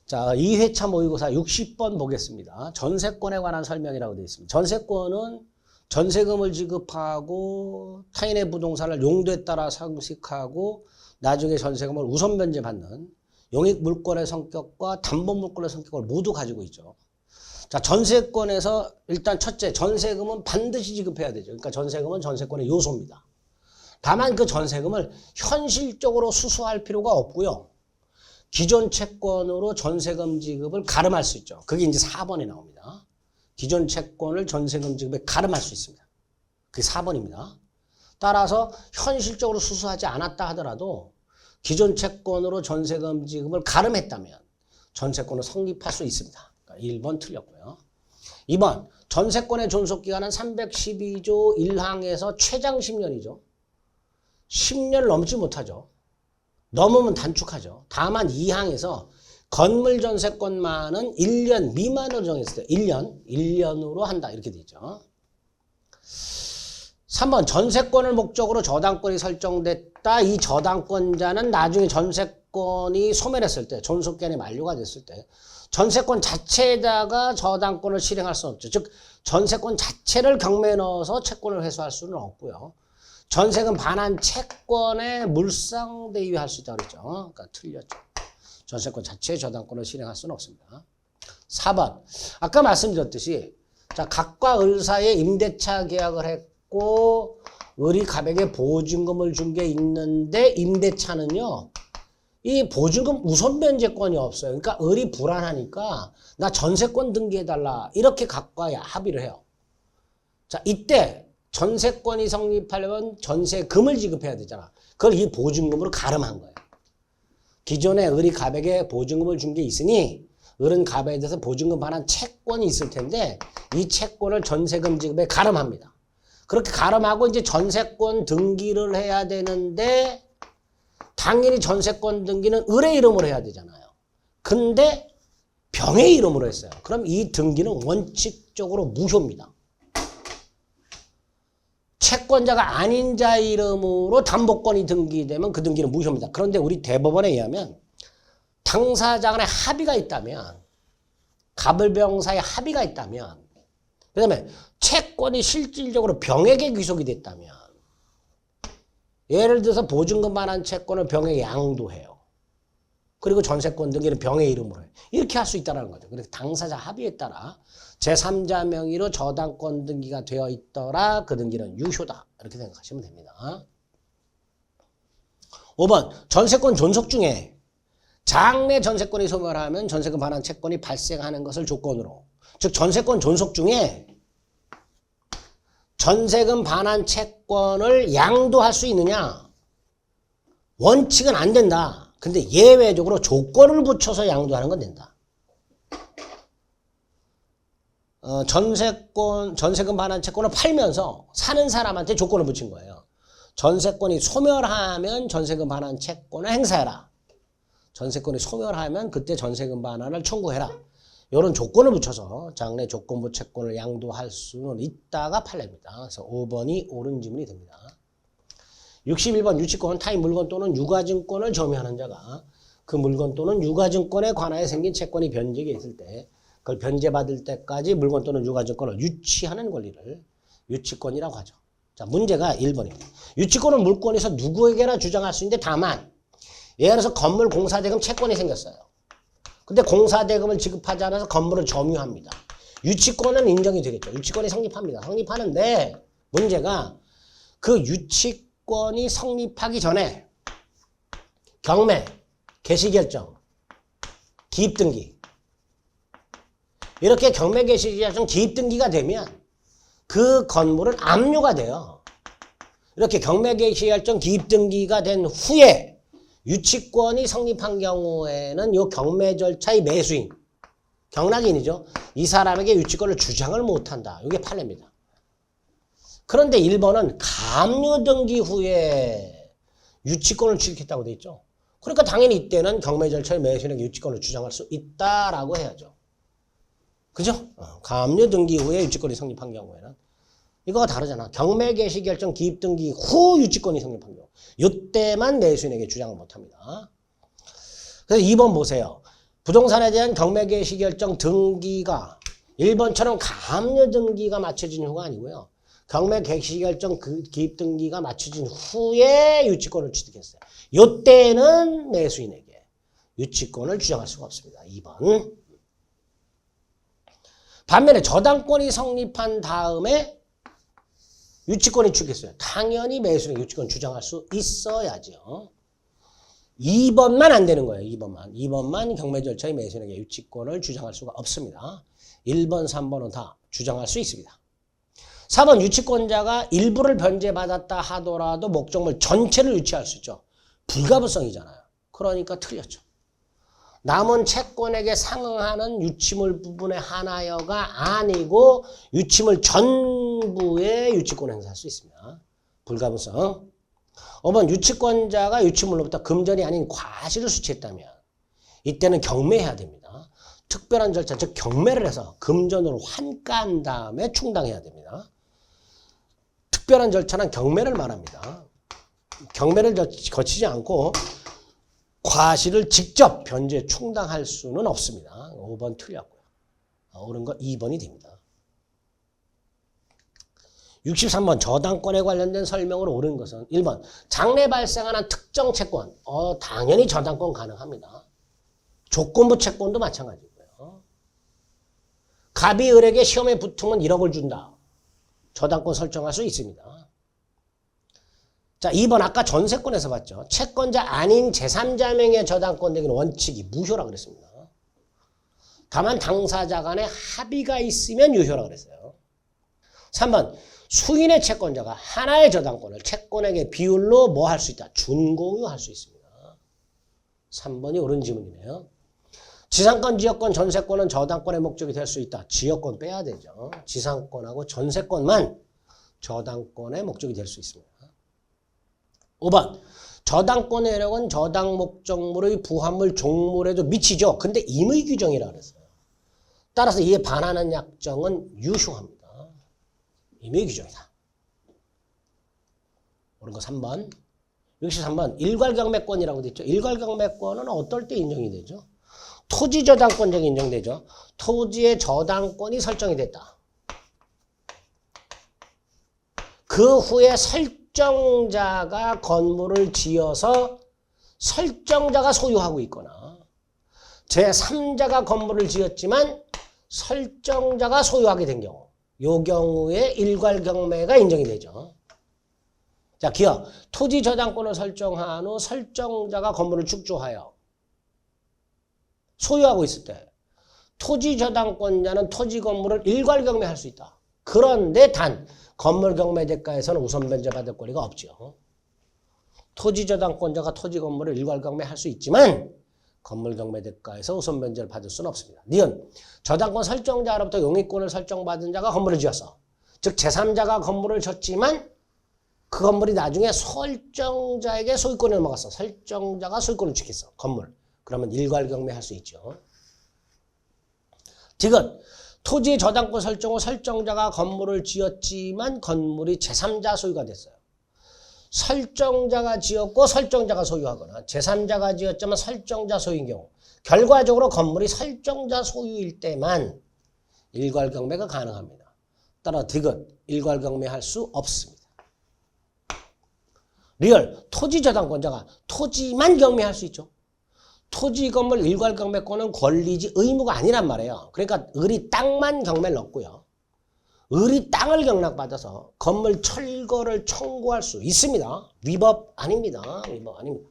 자, 2회차 모의고사 60번 보겠습니다. 전세권에 관한 설명이라고 되어 있습니다. 전세권은 전세금을 지급하고 타인의 부동산을 용도에 따라 상식하고 나중에 전세금을 우선 변제받는 용익 물권의 성격과 담보 물권의 성격을 모두 가지고 있죠. 자, 전세권에서 일단 첫째, 전세금은 반드시 지급해야 되죠. 그러니까 전세금은 전세권의 요소입니다. 다만 그 전세금을 현실적으로 수수할 필요가 없고요. 기존 채권으로 전세금 지급을 가름할 수 있죠. 그게 이제 4번에 나옵니다. 기존 채권을 전세금 지급에 가름할 수 있습니다. 그게 4번입니다. 따라서 현실적으로 수수하지 않았다 하더라도 기존 채권으로 전세금 지급을 가름했다면 전세권은 성립할 수 있습니다. 그러니까 1번 틀렸고요. 2번, 전세권의 존속기간은 312조 1항에서 최장 10년이죠. 10년을 넘지 못하죠. 넘으면 단축하죠. 다만 2항에서 건물 전세권만은 1년 미만으로 정했을 때 1년으로 한다 이렇게 돼 있죠. 3번, 전세권을 목적으로 저당권이 설정됐다. 이 저당권자는 나중에 전세권이 소멸했을 때, 존속기간이 만료가 됐을 때 전세권 자체에다가 저당권을 실행할 수는 없죠. 즉 전세권 자체를 경매에 넣어서 채권을 회수할 수는 없고요. 전세금 반환 채권에 물상대위할 수 있다고 그랬죠. 그러니까 틀렸죠. 전세권 자체의 저당권을 실행할 수는 없습니다. 4번. 아까 말씀드렸듯이 자, 각과 을 사이에 임대차 계약을 했고 을이 갑에게 보증금을 준 게 있는데 임대차는요. 이 보증금 우선 변제권이 없어요. 그러니까 을이 불안하니까 나 전세권 등기해달라. 이렇게 각과 합의를 해요. 자, 이때 전세권이 성립하려면 전세금을 지급해야 되잖아. 그걸 이 보증금으로 가름한 거예요. 기존에 을이 갑에게 보증금을 준 게 있으니 을은 갑에 대해서 보증금 반환 채권이 있을 텐데 이 채권을 전세금 지급에 가름합니다. 그렇게 가름하고 이제 전세권 등기를 해야 되는데 당연히 전세권 등기는 을의 이름으로 해야 되잖아요. 근데 병의 이름으로 했어요. 그럼 이 등기는 원칙적으로 무효입니다. 채권자가 아닌 자 이름으로 담보권이 등기되면 그 등기는 무효입니다. 그런데 우리 대법원에 의하면 당사자 간에 합의가 있다면 갑을병 사이에 합의가 있다면 그 다음에 채권이 실질적으로 병에게 귀속이 됐다면 예를 들어서 보증금 반환 채권을 병에게 양도해요. 그리고 전세권 등기는 병의 이름으로 해요. 이렇게 할 수 있다는 거죠. 그래서 당사자 합의에 따라 제3자 명의로 저당권 등기가 되어 있더라. 그 등기는 유효다. 이렇게 생각하시면 됩니다. 5번, 전세권 존속 중에 장래 전세권이 소멸하면 전세금 반환 채권이 발생하는 것을 조건으로, 즉 전세권 존속 중에 전세금 반환 채권을 양도할 수 있느냐? 원칙은 안 된다. 근데 예외적으로 조건을 붙여서 양도하는 건 된다. 전세금 반환 채권을 팔면서 사는 사람한테 조건을 붙인 거예요. 전세권이 소멸하면 전세금 반환 채권을 행사해라. 전세권이 소멸하면 그때 전세금 반환을 청구해라. 이런 조건을 붙여서 장래 조건부 채권을 양도할 수는 있다가 판례입니다. 그래서 5번이 옳은 지문이 됩니다. 61번, 유치권, 타인 물건 또는 유가증권을 점유하는 자가 그 물건 또는 유가증권에 관하여 생긴 채권이 변제가 있을 때 그걸 변제받을 때까지 물건 또는 유가증권을 유치하는 권리를 유치권이라고 하죠. 자, 문제가 1번입니다. 유치권은 물권에서 누구에게나 주장할 수 있는데 다만 예를 들어서 건물 공사대금 채권이 생겼어요. 근데 공사대금을 지급하지 않아서 건물을 점유합니다. 유치권은 인정이 되겠죠. 유치권이 성립합니다. 성립하는데 문제가 그 유치권이 성립하기 전에 경매, 개시결정, 기입등기 이렇게 경매, 개시결정, 기입등기가 되면 그 건물은 압류가 돼요. 이렇게 경매, 개시결정, 기입등기가 된 후에 유치권이 성립한 경우에는 이 경매 절차의 매수인, 경락인이죠. 이 사람에게 유치권을 주장을 못한다. 이게 판례입니다. 그런데 1번은 감류 등기 후에 유치권을 취득했다고 돼 있죠. 그러니까 당연히 이때는 경매 절차의 매수인에게 유치권을 주장할 수 있다라고 해야죠. 그죠? 감류 등기 후에 유치권이 성립한 경우에는 이거가 다르잖아. 경매 개시 결정 기입 등기 후 유치권이 성립한 경우. 이때만 매수인에게 주장을 못합니다. 그래서 2번 보세요. 부동산에 대한 경매 개시 결정 등기가 1번처럼 가압류 등기가 맞춰진 후가 아니고요. 경매 개시 결정 기입 등기가 맞춰진 후에 유치권을 취득했어요. 이때는 매수인에게 유치권을 주장할 수가 없습니다. 2번. 반면에 저당권이 성립한 다음에 유치권이 취득했어요. 당연히 매수인에게 유치권 주장할 수 있어야죠. 2번만 안 되는 거예요. 2번만 경매 절차의 매수인에게 유치권을 주장할 수가 없습니다. 1번, 3번은 다 주장할 수 있습니다. 4번 유치권자가 일부를 변제받았다 하더라도 목적물 전체를 유치할 수 있죠. 불가분성이잖아요. 그러니까 틀렸죠. 남은 채권에게 상응하는 유치물 부분의 하나여가 아니고 유치물 전부의 유치권 행사할 수 있습니다. 불가분성. 5번 유치권자가 유치물로부터 금전이 아닌 과실을 수취했다면 이때는 경매해야 됩니다. 특별한 절차, 즉 경매를 해서 금전으로 환가한 다음에 충당해야 됩니다. 특별한 절차는 경매를 말합니다. 경매를 거치지 않고 과실을 직접 변제 충당할 수는 없습니다. 5번 틀렸고요. 옳은 거 2번이 됩니다. 63번 저당권에 관련된 설명으로 옳은 것은 1번 장래 발생하는 특정 채권. 당연히 저당권 가능합니다. 조건부 채권도 마찬가지고요. 갑이 을에게 시험에 붙으면 1억을 준다. 저당권 설정할 수 있습니다. 자, 2번 아까 전세권에서 봤죠. 채권자 아닌 제3자 명의 저당권 되기는 원칙이 무효라고 그랬습니다. 다만 당사자 간에 합의가 있으면 유효라고 그랬어요. 3번 수인의 채권자가 하나의 저당권을 채권에게 비율로 뭐 할 수 있다? 준공유할 수 있습니다. 3번이 옳은 지문이네요. 지상권, 지역권, 전세권은 저당권의 목적이 될 수 있다. 지역권 빼야 되죠. 지상권하고 전세권만 저당권의 목적이 될 수 있습니다. 5번 저당권의 효력은 저당 목적물의 부합물 종물에도 미치죠. 근데 임의 규정이라 그랬어요. 따라서 이에 반하는 약정은 유효합니다. 임의 규정이다. 옳은 거 3번. 63번 일괄경매권이라고 되어 있죠. 일괄경매권은 어떨 때 인정이 되죠? 토지 저당권자가 인정되죠. 토지의 저당권이 설정이 됐다. 그 후에 설정자가 건물을 지어서 설정자가 소유하고 있거나 제3자가 건물을 지었지만 설정자가 소유하게 된 경우 이 경우에 일괄경매가 인정이 되죠. 자, 기억. 토지 저당권을 설정한 후 설정자가 건물을 축조하여 소유하고 있을 때 토지 저당권자는 토지 건물을 일괄경매할 수 있다. 그런데 단 건물 경매 대가에서는 우선 변제받을 권리가 없죠. 토지 저당권자가 토지 건물을 일괄경매할 수 있지만 건물 경매 대가에서 우선 변제를 받을 수는 없습니다. 니은 저당권 설정자로부터 용익권을 설정받은 자가 건물을 지었어. 즉 제3자가 건물을 졌지만 그 건물이 나중에 설정자에게 소유권이 넘어갔어. 설정자가 소유권을 지켰어. 건물. 그러면 일괄경매할 수 있죠. 디귿. 토지 저당권 설정 후 설정자가 건물을 지었지만 건물이 제3자 소유가 됐어요. 설정자가 지었고 설정자가 소유하거나 제3자가 지었지만 설정자 소유인 경우 결과적으로 건물이 설정자 소유일 때만 일괄경매가 가능합니다. 따라 디귿. 일괄경매할 수 없습니다. 리얼. 토지 저당권자가 토지만 경매할 수 있죠. 토지 건물 일괄경매권은 권리지 의무가 아니란 말이에요. 그러니까 을이 땅만 경매를 넣고요. 을이 땅을 경락받아서 건물 철거를 청구할 수 있습니다. 위법 아닙니다. 위법 아닙니다.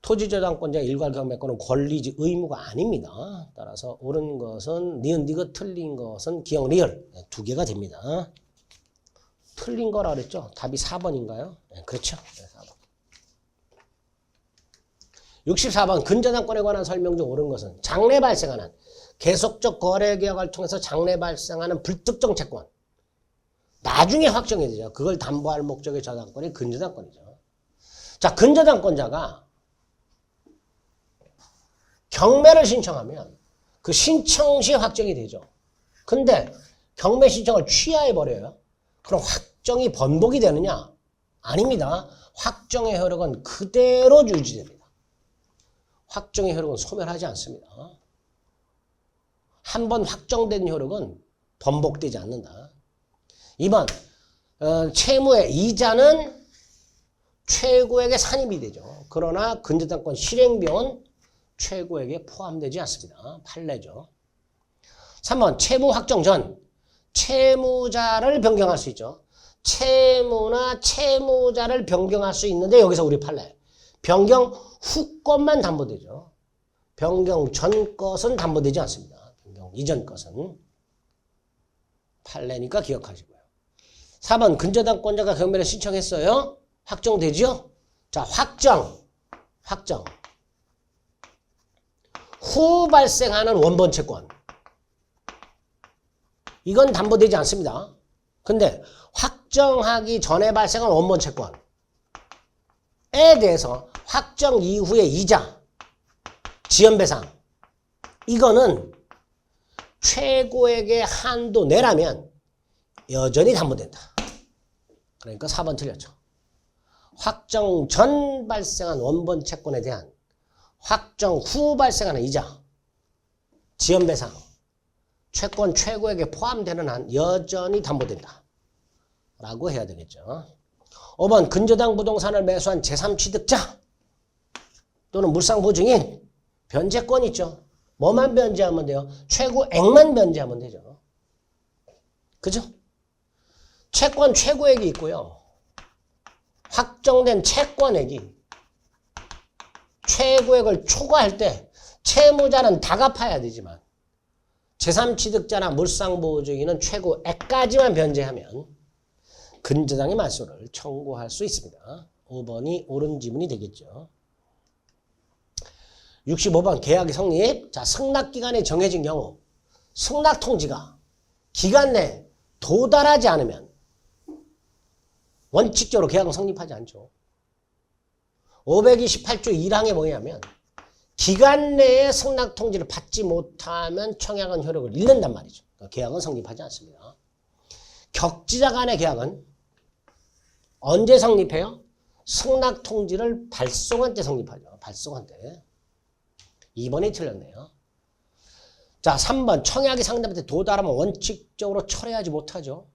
토지 저당권자 일괄경매권은 권리지 의무가 아닙니다. 따라서 옳은 것은 니은 니귿 틀린 것은 기억 리얼 두 개가 됩니다. 틀린 거라 그랬죠? 답이 4번인가요? 네, 그렇죠. 네, 4번. 64번 근저당권에 관한 설명 중 옳은 것은 장래 발생하는 계속적 거래계약을 통해서 장래 발생하는 불특정 채권 나중에 확정이 되죠. 그걸 담보할 목적의 저당권이 근저당권이죠. 자, 근저당권자가 경매를 신청하면 그 신청 시 확정이 되죠. 근데 경매 신청을 취하해버려요. 그럼 확정이 번복이 되느냐? 아닙니다. 확정의 효력은 그대로 유지됩니다. 확정의 효력은 소멸하지 않습니다. 한 번 확정된 효력은 번복되지 않는다. 2번 채무의 이자는 최고액의 산입이 되죠. 그러나 근저당권 실행비용은 최고액에 포함되지 않습니다. 판례죠. 3번 채무 확정 전 채무자를 변경할 수 있죠. 채무나 채무자를 변경할 수 있는데 여기서 우리 판례. 변경 후 것만 담보되죠. 변경 전 것은 담보되지 않습니다. 변경 이전 것은. 판례니까 기억하시고요. 4번 근저당권자가 경매를 신청했어요. 확정되죠? 자, 확정. 후 발생하는 원본 채권. 이건 담보되지 않습니다. 근데 확정하기 전에 발생한 원본 채권에 대해서 확정 이후의 이자, 지연배상 이거는 최고액의 한도 내라면 여전히 담보된다. 그러니까 4번 틀렸죠. 확정 전 발생한 원본 채권에 대한 확정 후 발생하는 이자, 지연배상 채권 최고액에 포함되는 한 여전히 담보된다. 라고 해야 되겠죠. 5번 근저당 부동산을 매수한 제3취득자 또는 물상보증인 변제권 있죠. 뭐만 변제하면 돼요? 최고액만 변제하면 되죠. 그죠? 채권 최고액이 있고요. 확정된 채권액이 최고액을 초과할 때 채무자는 다 갚아야 되지만 제3취득자나 물상보증인은 최고액까지만 변제하면 근저당의 말소를 청구할 수 있습니다. 5번이 옳은 지문이 되겠죠. 65번 계약의 성립. 자, 승낙기간이 정해진 경우 승낙통지가 기간 내에 도달하지 않으면 원칙적으로 계약은 성립하지 않죠. 528조 1항에 뭐냐면 기간 내에 승낙통지를 받지 못하면 청약은 효력을 잃는단 말이죠. 그러니까 계약은 성립하지 않습니다. 격지자 간의 계약은 언제 성립해요? 승낙통지를 발송한 때 성립하죠. 발송한 때. 2번이 틀렸네요. 자, 3번 청약이 상대방한테 도달하면 원칙적으로 철회하지 못하죠.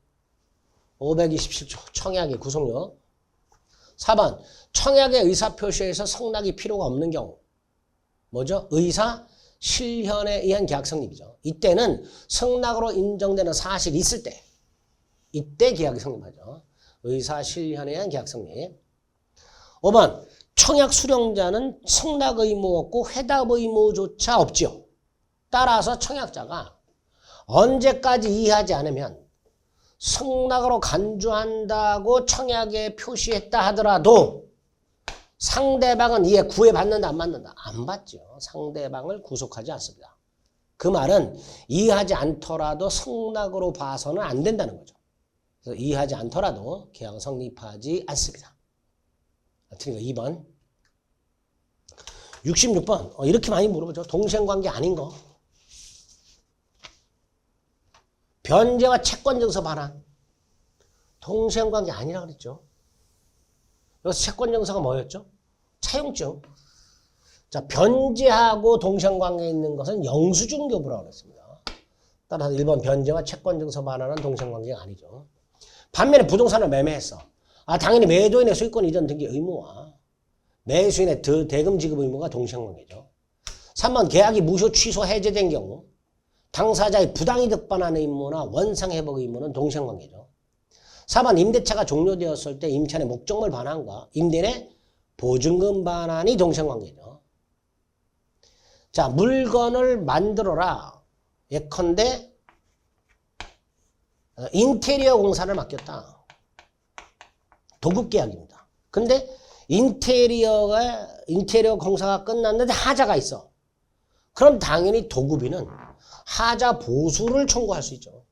527조 청약의 구속력. 4번 청약의 의사표시에서 승낙이 필요가 없는 경우 뭐죠? 의사 실현에 의한 계약 성립이죠. 이때는 승낙으로 인정되는 사실이 있을 때 이때 계약이 성립하죠. 의사 실현에 의한 계약 성립. 5번 청약 수령자는 승낙 의무 없고 회답 의무조차 없지요. 따라서 청약자가 언제까지 이해하지 않으면 승낙으로 간주한다고 청약에 표시했다 하더라도 상대방은 이에 구애받는다 안 받는다? 안 받죠. 상대방을 구속하지 않습니다. 그 말은 이해하지 않더라도 승낙으로 봐서는 안 된다는 거죠. 그래서 이해하지 않더라도 계약은 성립하지 않습니다. 그러니까 2번. 66번. 이렇게 많이 물어보죠. 동생관계 아닌 거. 변제와 채권증서 반환. 동생관계 아니라고 그랬죠. 여기서 채권증서가 뭐였죠? 차용증. 자, 변제하고 동생관계에 있는 것은 영수증교부라고 그랬습니다. 따라서 1번 변제와 채권증서 반환은 동생관계가 아니죠. 반면에 부동산을 매매했어. 당연히 매도인의 소유권 이전 등기 의무와 매수인의 대금 지급 의무가 동생관계죠. 3번 계약이 무효 취소 해제된 경우 당사자의 부당이득 반환 의무나 원상회복 의무는 동생관계죠. 4번 임대차가 종료되었을 때 임차인의 목적물 반환과 임대인의 보증금 반환이 동생관계죠. 자, 물건을 만들어라. 예컨대 인테리어 공사를 맡겼다. 도급계약입니다. 근데 인테리어 공사가 끝났는데 하자가 있어. 그럼 당연히 도급인은 하자 보수를 청구할 수 있죠.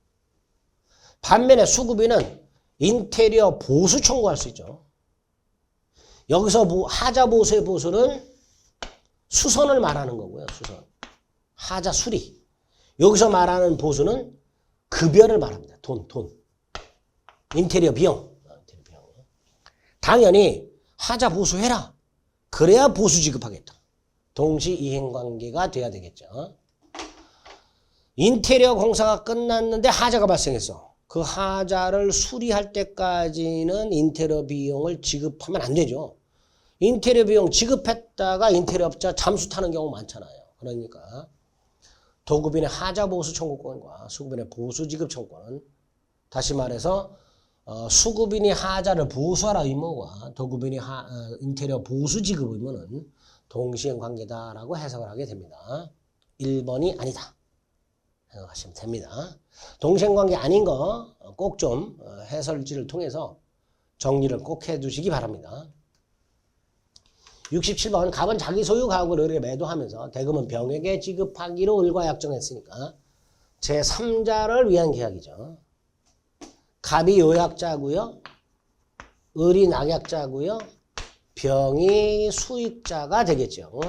반면에 수급인은 인테리어 보수 청구할 수 있죠. 여기서 하자 보수의 보수는 수선을 말하는 거고요. 수선. 하자 수리. 여기서 말하는 보수는 급여를 말합니다. 돈. 인테리어 비용. 당연히 하자 보수해라. 그래야 보수 지급하겠다. 동시 이행관계가 돼야 되겠죠. 인테리어 공사가 끝났는데 하자가 발생했어. 그 하자를 수리할 때까지는 인테리어 비용을 지급하면 안 되죠. 인테리어 비용 지급했다가 인테리어 업자 잠수 타는 경우 많잖아요. 그러니까 도급인의 하자 보수 청구권과 수급인의 보수 지급 청구권은 다시 말해서 수급인이 하자를 보수하라 의무와 도급인이 인테리어 보수 지급 의무는 동시행 관계다라고 해석을 하게 됩니다. 1번이 아니다 생각하시면 됩니다. 동시행 관계 아닌 거 꼭 좀 해설지를 통해서 정리를 꼭 해두시기 바랍니다. 67번 갑은 자기 소유 가옥을 을에게 매도하면서 대금은 병에게 지급하기로 을과 약정했으니까 제3자를 위한 계약이죠. 갑이 요약자고요. 을이 낙약자고요. 병이 수익자가 되겠죠.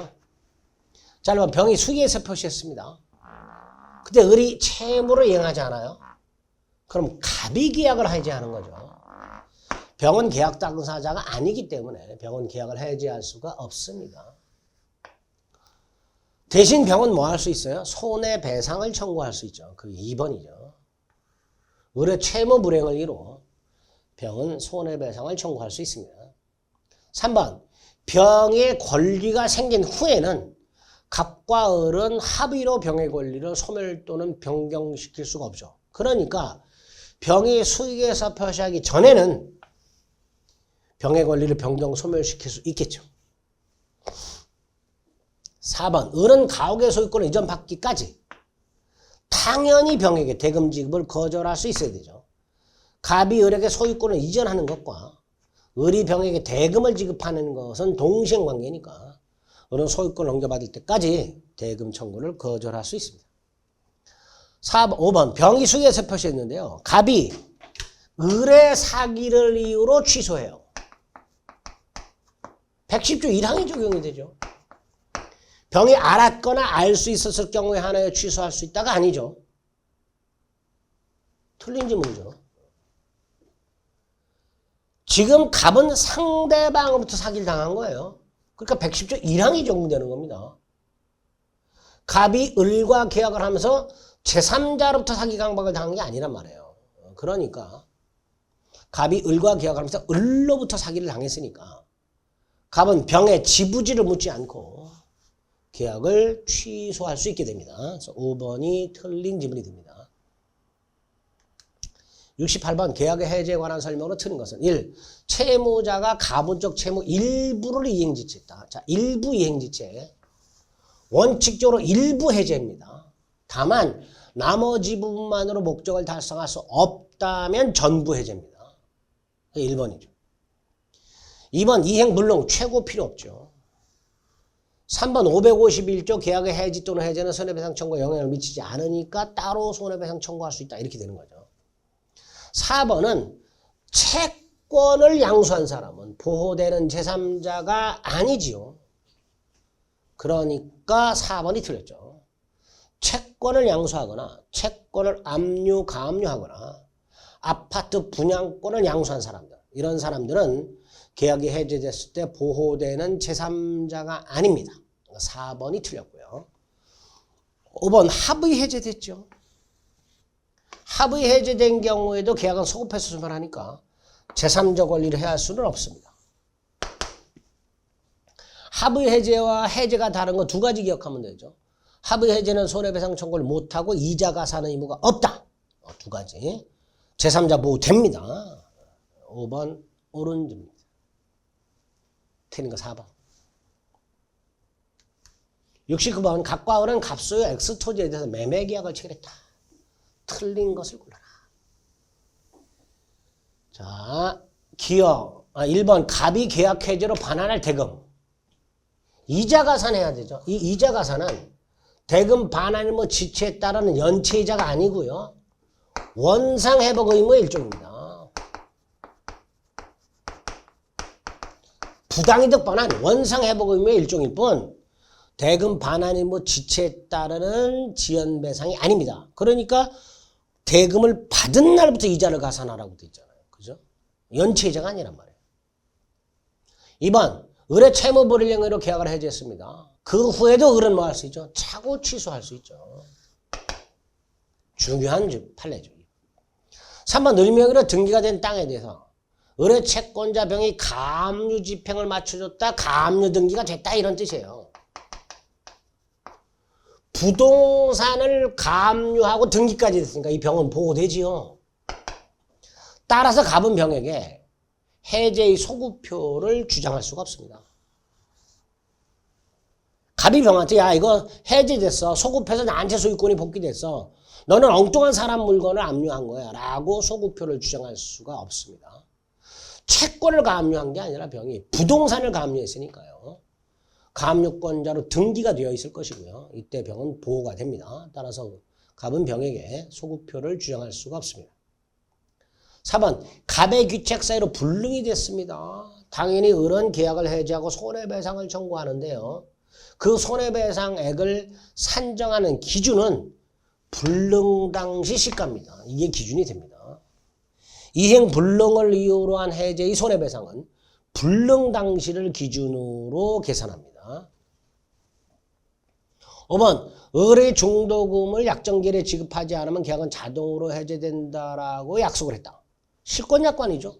자, 그러면 병이 수익에서 표시했습니다. 근데 을이 채무를 이행하지 않아요. 그럼 갑이 계약을 해지하는 거죠. 병은 계약 당사자가 아니기 때문에 병은 계약을 해지할 수가 없습니다. 대신 병은 뭐 할 수 있어요? 손해배상을 청구할 수 있죠. 그게 2번이죠. 을의 채무 불이행을 이루 병은 손해배상을 청구할 수 있습니다. 3번 병의 권리가 생긴 후에는 갑과 을은 합의로 병의 권리를 소멸 또는 변경시킬 수가 없죠. 그러니까 병이 수익에서 표시하기 전에는 병의 권리를 변경 소멸시킬 수 있겠죠. 4번 을은 가옥의 소유권을 이전받기까지 당연히 병에게 대금 지급을 거절할 수 있어야 되죠. 갑이 을에게 소유권을 이전하는 것과 을이 병에게 대금을 지급하는 것은 동시행관계니까 을은 소유권을 넘겨받을 때까지 대금 청구를 거절할 수 있습니다. 5번 병이 수익에서 표시했는데요. 갑이 을의 사기를 이유로 취소해요. 110조 1항이 적용이 되죠. 병이 알았거나 알 수 있었을 경우에 하나에 취소할 수 있다가 아니죠. 틀린 질문이죠. 지금 갑은 상대방으로부터 사기를 당한 거예요. 그러니까 110조 1항이 적용되는 겁니다. 갑이 을과 계약을 하면서 제3자로부터 사기 강박을 당한 게 아니란 말이에요. 그러니까 갑이 을과 계약을 하면서 을로부터 사기를 당했으니까 갑은 병의 지부지를 묻지 않고 계약을 취소할 수 있게 됩니다. 그래서 5번이 틀린 지문이 됩니다. 68번 계약의 해제에 관한 설명으로 틀린 것은 1. 채무자가 가분적 채무 일부를 이행지체했다. 자, 일부 이행지체. 원칙적으로 일부 해제입니다. 다만 나머지 부분만으로 목적을 달성할 수 없다면 전부 해제입니다. 1번이죠. 2번 이행 물론 최고 필요 없죠. 3번 551조 계약의 해지 또는 해제는 손해배상 청구에 영향을 미치지 않으니까 따로 손해배상 청구할 수 있다. 이렇게 되는 거죠. 4번은 채권을 양수한 사람은 보호되는 제3자가 아니지요. 그러니까 4번이 틀렸죠. 채권을 양수하거나 채권을 압류, 가압류하거나 아파트 분양권을 양수한 사람들, 이런 사람들은 계약이 해제됐을 때 보호되는 제3자가 아닙니다. 4번이 틀렸고요. 5번 합의 해제됐죠. 합의 해제된 경우에도 계약은 소급해서 소멸하니까 제3자 권리를 해할 수는 없습니다. 합의 해제와 해제가 다른 거 두 가지 기억하면 되죠. 합의 해제는 손해배상 청구를 못하고 이자 가산 의무가 없다. 두 가지. 제3자 보호 됩니다. 5번 옳은 질문입니다. 틀린 거 4번. 69번 갑과 을은 갑소유 X토지에 대해서 매매계약을 체결했다. 틀린 것을 골라라. 자, 기억. 1번 갑이 계약 해제로 반환할 대금. 이자 가산해야 되죠. 이 이자 가산은 대금 반환 의무 지체에 따르는 연체이자가 아니고요. 원상회복 의무의 일종입니다. 부당이득 반환, 원상회복 의무의 일종일 뿐 대금 반환 의무 지체에 따르는 지연배상이 아닙니다. 그러니까 대금을 받은 날부터 이자를 가산하라고 돼 있잖아요. 그죠? 연체이자가 아니란 말이에요. 2번 을의 채무 불이행 행위로 계약을 해지했습니다. 그 후에도 을은 뭐 할 수 있죠? 차고 취소할 수 있죠. 중요한 판례죠. 3번 을명의로 등기가 된 땅에 대해서 을의 채권자 병이 가압류 집행을 맞춰줬다. 가압류 등기가 됐다. 이런 뜻이에요. 부동산을 가압류하고 등기까지 됐으니까 이 병은 보호되지요. 따라서 갑은 병에게 해제의 소구표를 주장할 수가 없습니다. 갑이 병한테 야 이거 해제됐어. 소구표에서 나한테 소유권이 복귀됐어. 너는 엉뚱한 사람 물건을 압류한 거야 라고 소구표를 주장할 수가 없습니다. 채권을 가압류한 게 아니라 병이 부동산을 가압류했으니까요. 가압류권자로 등기가 되어 있을 것이고요. 이때 병은 보호가 됩니다. 따라서 갑은 병에게 소구표를 주장할 수가 없습니다. 4번 갑의 귀책 사유로 불능이 됐습니다. 당연히 을은 계약을 해지하고 손해배상을 청구하는데요. 그 손해배상액을 산정하는 기준은 불능 당시 시가입니다. 이게 기준이 됩니다. 이행 불능을 이유로 한 해제의 손해배상은 불능 당시를 기준으로 계산합니다. 5번 을의 중도금을 약정기일에 지급하지 않으면 계약은 자동으로 해제된다라고 약속을 했다. 실권약관이죠.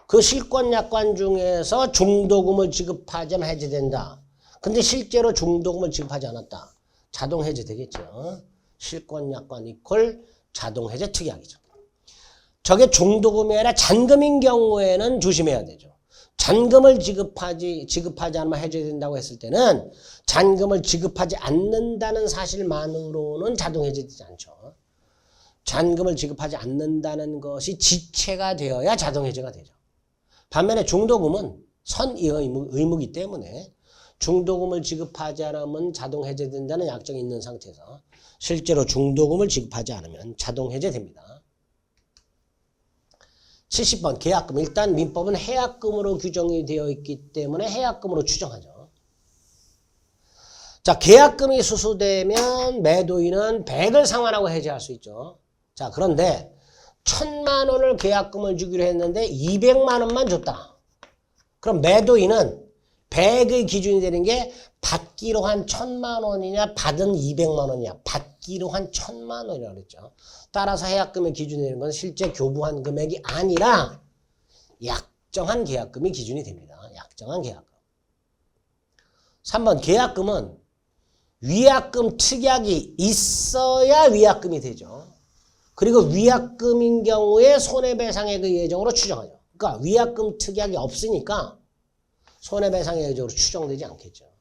그 실권약관 중에서 중도금을 지급하지 않으면 해제된다. 근데 실제로 중도금을 지급하지 않았다. 자동 해제되겠죠. 실권약관 이퀄 자동해제 특약이죠. 저게 중도금이 아니라 잔금인 경우에는 조심해야 되죠. 잔금을 지급하지 않으면 해제된다고 했을 때는 잔금을 지급하지 않는다는 사실만으로는 자동 해제되지 않죠. 잔금을 지급하지 않는다는 것이 지체가 되어야 자동 해제가 되죠. 반면에 중도금은 선의 의무이기 때문에 중도금을 지급하지 않으면 자동 해제된다는 약정이 있는 상태에서 실제로 중도금을 지급하지 않으면 자동 해제됩니다. 70번 계약금. 일단 민법은 해약금으로 규정이 되어 있기 때문에 해약금으로 추정하죠. 자, 계약금이 수수되면 매도인은 100을 상환하고 해지할 수 있죠. 자, 그런데 1000만 원을 계약금을 주기로 했는데 200만 원만 줬다. 그럼 매도인은 100의 기준이 되는 게 받기로 한 1000만 원이냐 받은 200만 원이냐. 받기로 한 1000만 원이라고 그랬죠. 따라서 해약금의 기준이 되는 건 실제 교부한 금액이 아니라 약정한 계약금이 기준이 됩니다. 약정한 계약금. 3번 계약금은 위약금 특약이 있어야 위약금이 되죠. 그리고 위약금인 경우에 손해배상액의 예정으로 추정하죠. 그러니까 위약금 특약이 없으니까 손해배상의 예정으로 추정되지 않겠죠.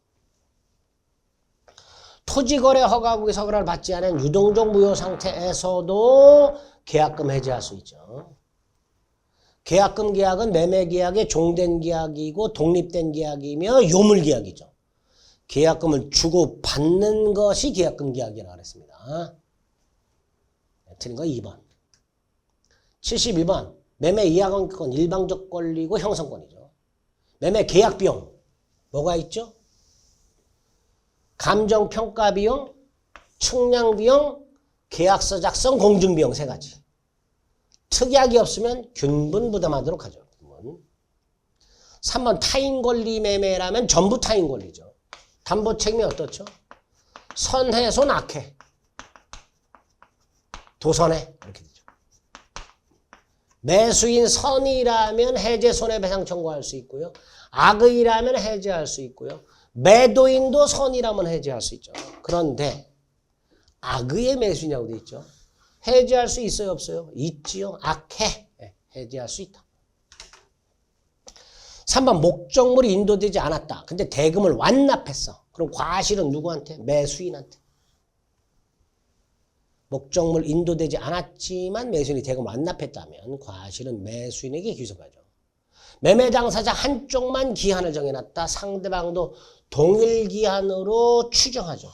토지거래 허가국의 서류를 받지 않은 유동적 무효 상태에서도 계약금 해지할 수 있죠. 계약금 계약은 매매계약의 종된 계약이고 독립된 계약이며 요물계약이죠. 계약금을 주고 받는 것이 계약금 계약이라고 했습니다. 틀린 거 2번. 71번 매매 이하권권 일방적 권리고 형성권이죠. 매매 계약 비용 뭐가 있죠? 감정평가비용, 측량비용, 계약서 작성, 공증비용 세 가지. 특약이 없으면 균분 부담하도록 하죠. 3번 타인권리 매매라면 전부 타인권리죠. 담보 책임이 어떻죠? 선해손 악해. 도선해. 이렇게 되죠. 매수인 선이라면 해제 손해배상 청구할 수 있고요. 악의라면 해제할 수 있고요. 매도인도 선이라면 해제할 수 있죠. 그런데 악의의 매수냐고 돼 있죠. 해제할 수 있어요, 없어요? 있지요. 악해. 해제할 수 있다. 3번 목적물이 인도되지 않았다. 근데 대금을 완납했어. 그럼 과실은 누구한테? 매수인한테. 목적물 인도되지 않았지만 매수인이 대금을 완납했다면 과실은 매수인에게 귀속하죠. 매매 당사자 한쪽만 기한을 정해놨다. 상대방도 동일 기한으로 추정하죠.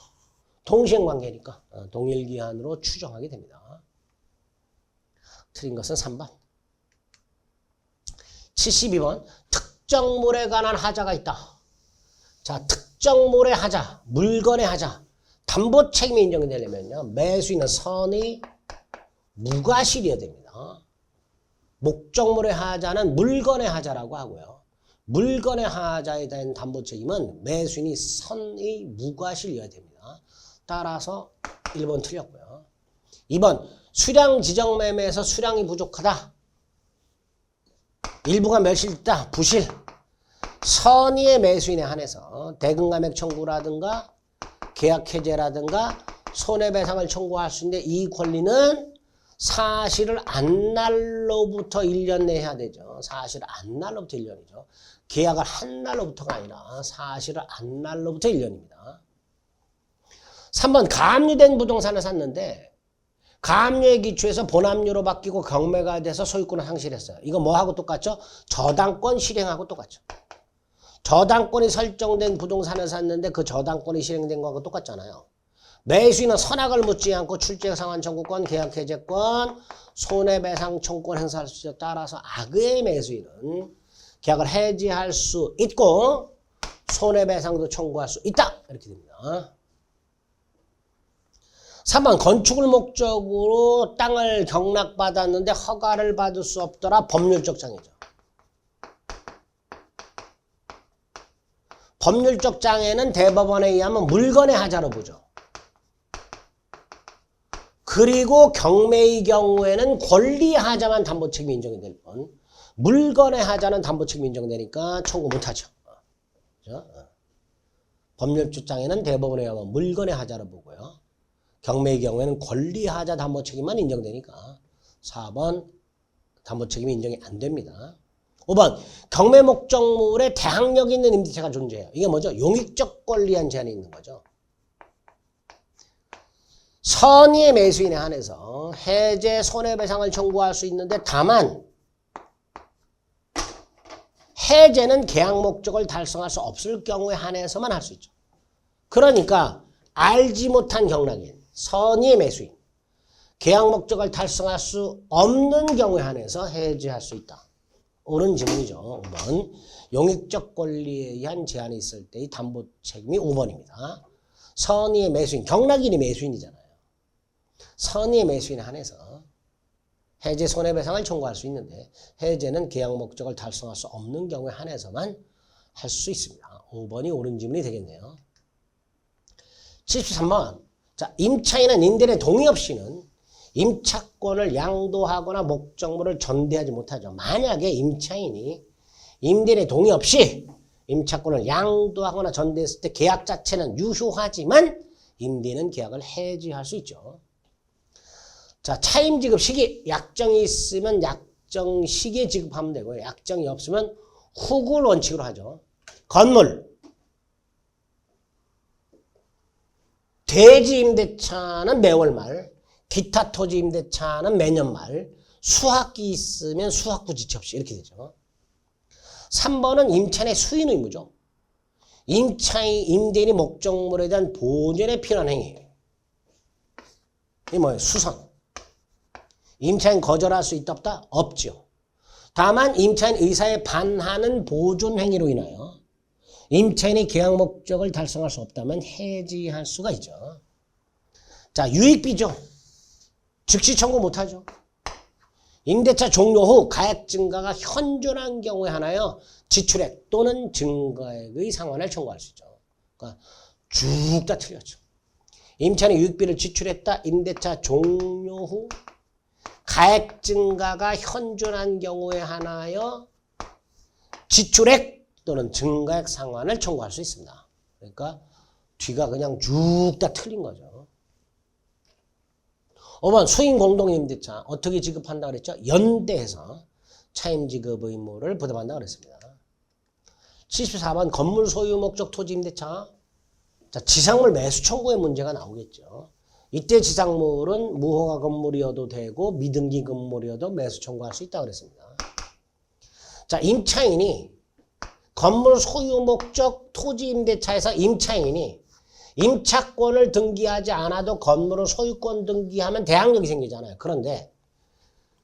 동시행관계니까 동일 기한으로 추정하게 됩니다. 틀린 것은 3번. 72번 특정물에 관한 하자가 있다. 자, 특정물의 하자, 물건의 하자, 담보 책임이 인정이 되려면요. 매수인은 선의 무과실이어야 됩니다. 목적물의 하자는 물건의 하자라고 하고요. 물건의 하자에 대한 담보 책임은 매수인이 선의 무과실이어야 됩니다. 따라서 1번 틀렸고요. 2번 수량 지정 매매에서 수량이 부족하다. 일부가 멸실있다. 부실. 선의의 매수인에 한해서 대금감액 청구라든가 계약 해제라든가 손해배상을 청구할 수 있는데 이 권리는 사실을 안 날로부터 1년 내에 해야 되죠. 사실을 안 날로부터 1년이죠. 계약을 한 날로부터가 아니라 사실을 안 날로부터 1년입니다. 3번 가압류된 부동산을 샀는데 가압류에 기초해서 본압류로 바뀌고 경매가 돼서 소유권을 상실했어요. 이거 뭐하고 똑같죠? 저당권 실행하고 똑같죠. 저당권이 설정된 부동산을 샀는데 그 저당권이 실행된 거하고 똑같잖아요. 매수인은 선악을 묻지 않고 출제상환 청구권, 계약해제권, 손해배상 청구권 행사할 수 있어. 따라서 악의 매수인은 계약을 해지할 수 있고 손해배상도 청구할 수 있다. 이렇게 됩니다. 3번 건축을 목적으로 땅을 경락받았는데 허가를 받을 수 없더라. 법률적 장애죠. 법률적 장애는 대법원에 의하면 물건의 하자로 보죠. 그리고 경매의 경우에는 권리의 하자만 담보책임이 인정이 될 뿐 물건의 하자는 담보책임이 인정되니까 청구 못하죠. 그렇죠? 법률적 장애는 대법원에 의하면 물건의 하자로 보고요. 경매의 경우에는 권리의 하자 담보책임만 인정되니까 4번 담보책임이 인정이 안 됩니다. 5번 경매 목적물에 대항력 있는 임대차가 존재해요. 이게 뭐죠? 용익적 권리한 제한이 있는 거죠. 선의의 매수인에 한해서 해제 손해배상을 청구할 수 있는데 다만 해제는 계약 목적을 달성할 수 없을 경우에 한해서만 할 수 있죠. 그러니까 알지 못한 경락인 선의의 매수인 계약 목적을 달성할 수 없는 경우에 한해서 해제할 수 있다. 옳은 지문이죠. 5번 용익적 권리에 의한 제한이 있을 때의 담보 책임이 5번입니다. 선의의 매수인, 경락인이 매수인이잖아요. 선의의 매수인에 한해서 해제 손해배상을 청구할 수 있는데 해제는 계약 목적을 달성할 수 없는 경우에 한해서만 할 수 있습니다. 5번이 옳은 지문이 되겠네요. 73번 자, 임차인은 임대인의 동의 없이는 임차권을 양도하거나 목적물을 전대하지 못하죠. 만약에 임차인이 임대인의 동의 없이 임차권을 양도하거나 전대했을 때 계약 자체는 유효하지만 임대인은 계약을 해지할 수 있죠. 자, 차임 지급 시기 약정이 있으면 약정 시기에 지급하면 되고요. 약정이 없으면 후굴 원칙으로 하죠. 건물 대지 임대차는 매월 말, 기타 토지 임대차는 매년 말, 수학기 있으면 수학부 지체 없이 이렇게 되죠. 3번은 임차인의 수인 의무죠. 임대인이 목적물에 대한 보존에 필요한 행위. 이게 뭐예요? 수선. 임차인 거절할 수 있다 없다? 없죠. 다만 임차인 의사에 반하는 보존 행위로 인하여 임차인이 계약 목적을 달성할 수 없다면 해지할 수가 있죠. 자, 유익비죠. 즉시 청구 못하죠. 임대차 종료 후 가액 증가가 현존한 경우에 하나요 지출액 또는 증가액의 상환을 청구할 수 있죠. 그러니까 쭉 다 틀렸죠. 임차인이 유익비를 지출했다. 임대차 종료 후 가액 증가가 현존한 경우에 하나여 지출액 또는 증가액 상환을 청구할 수 있습니다. 그러니까 뒤가 그냥 쭉 다 틀린 거죠. 5번 수인 공동임대차 어떻게 지급한다 그랬죠? 연대해서 차임 지급 의무를 부담한다 그랬습니다. 74번 건물 소유 목적 토지 임대차 자, 지상물 매수 청구의 문제가 나오겠죠. 이때 지상물은 무허가 건물이어도 되고 미등기 건물이어도 매수 청구할 수 있다고 그랬습니다. 자, 임차인이 건물 소유 목적 토지 임대차에서 임차인이 임차권을 등기하지 않아도 건물을 소유권 등기하면 대항력이 생기잖아요. 그런데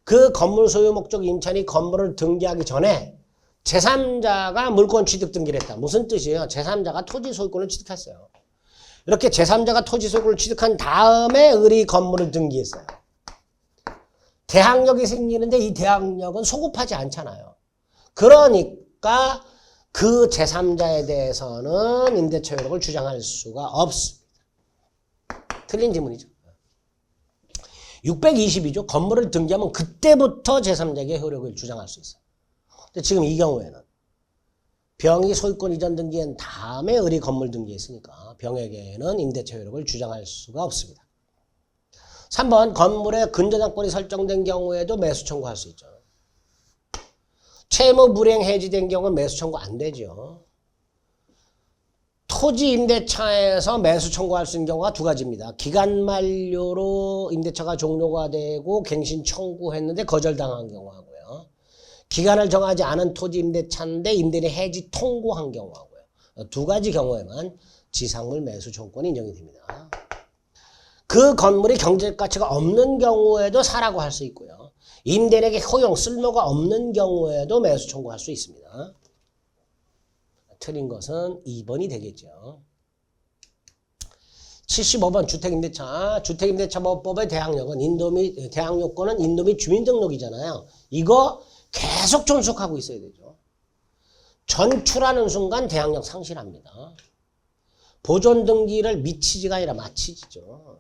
그 건물 소유 목적 임차인이 건물을 등기하기 전에 제3자가 물권 취득 등기를 했다. 무슨 뜻이에요? 제3자가 토지 소유권을 취득했어요. 이렇게 제3자가 토지 소유권을 취득한 다음에 을이 건물을 등기했어요. 대항력이 생기는데 이 대항력은 소급하지 않잖아요. 그러니까 그 제3자에 대해서는 임대차 효력을 주장할 수가 없습니다. 틀린 질문이죠. 622조. 건물을 등기하면 그때부터 제3자에게 효력을 주장할 수 있어요. 근데 지금 이 경우에는 병이 소유권 이전 등기한 다음에 을이 건물 등기했으니까 병에게는 임대차 효력을 주장할 수가 없습니다. 3번 건물에 근저당권이 설정된 경우에도 매수 청구할 수 있죠. 채무 불이행 해지된 경우는 매수 청구 안 되죠. 토지 임대차에서 매수 청구할 수 있는 경우가 두 가지입니다. 기간 만료로 임대차가 종료가 되고 갱신 청구했는데 거절당한 경우하고요. 기간을 정하지 않은 토지 임대차인데 임대인이 해지 통고한 경우하고요. 두 가지 경우에만 지상물 매수 청구권이 인정이 됩니다. 그 건물이 경제적 가치가 없는 경우에도 사라고 할 수 있고요. 임대인에게 효용, 쓸모가 없는 경우에도 매수 청구할 수 있습니다. 틀린 것은 2번이 되겠죠. 75번 주택임대차. 주택임대차법의 대항력은 대항요건은 인도 및 주민등록이잖아요. 이거 계속 존속하고 있어야 되죠. 전출하는 순간 대항력 상실합니다. 보존등기를 미치지가 아니라 마치지죠.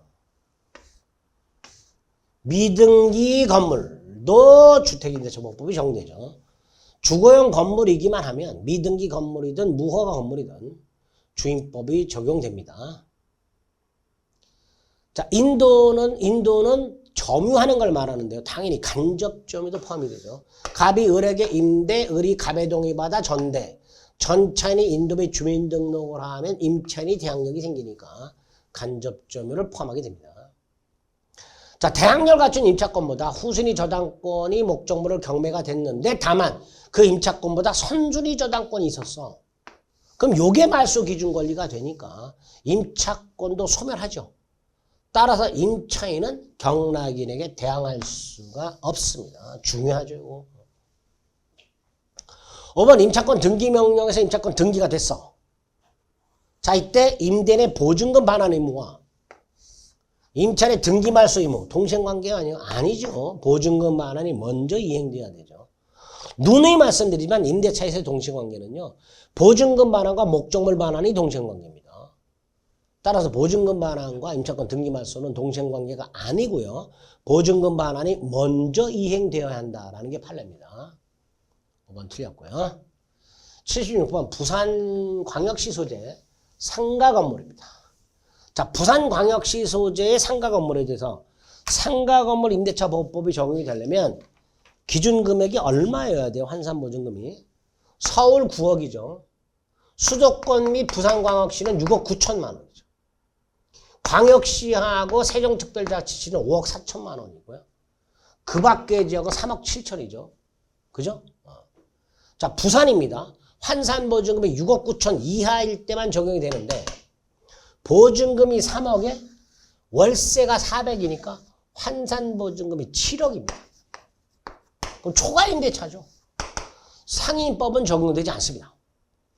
미등기 건물도 주택임대차법이 적용되죠. 주거용 건물이기만 하면 미등기 건물이든 무허가 건물이든 주임법이 적용됩니다. 자, 인도는 점유하는 걸 말하는데요. 당연히 간접 점유도 포함이 되죠. 갑이 을에게 임대, 을이 갑의 동의받아 전대. 전차인이 인도 및 주민등록을 하면 임차인이 대항력이 생기니까 간접 점유를 포함하게 됩니다. 자, 대항력을 갖춘 임차권보다 후순위 저당권이 목적물을 경매가 됐는데 다만 그 임차권보다 선순위 저당권이 있었어. 그럼 요게 말소 기준 권리가 되니까 임차권도 소멸하죠. 따라서 임차인은 경락인에게 대항할 수가 없습니다. 중요하죠. 5번 임차권 등기 명령에서 임차권 등기가 됐어. 자, 이때 임대인의 보증금 반환 의무와 임차인의 등기 말소 의무 동생관계가 아니죠. 보증금 반환이 먼저 이행돼야 되죠. 누누이 말씀드리지만 임대차에서의 동생관계는요. 보증금 반환과 목적물 반환이 동생관계입니다. 따라서 보증금 반환과 임차권 등기 말소는 동생관계가 아니고요. 보증금 반환이 먼저 이행되어야 한다라는 게 판례입니다. 5번 틀렸고요. 76번 부산광역시 소재 상가 건물입니다. 자, 부산광역시 소재의 상가 건물에 대해서 상가 건물 임대차 보호법이 적용이 되려면 기준 금액이 얼마여야 돼요? 환산보증금이. 서울 9억이죠. 수도권 및 부산광역시는 6억 9천만 원이죠. 광역시하고 세종특별자치시는 5억 4천만 원이고요. 그 밖의 지역은 3억 7천이죠. 그죠? 자, 부산입니다. 환산보증금이 6억 9천 이하일 때만 적용이 되는데 보증금이 3억에 월세가 400이니까 환산보증금이 7억입니다. 그럼 초과임대차죠. 상인법은 적용되지 않습니다.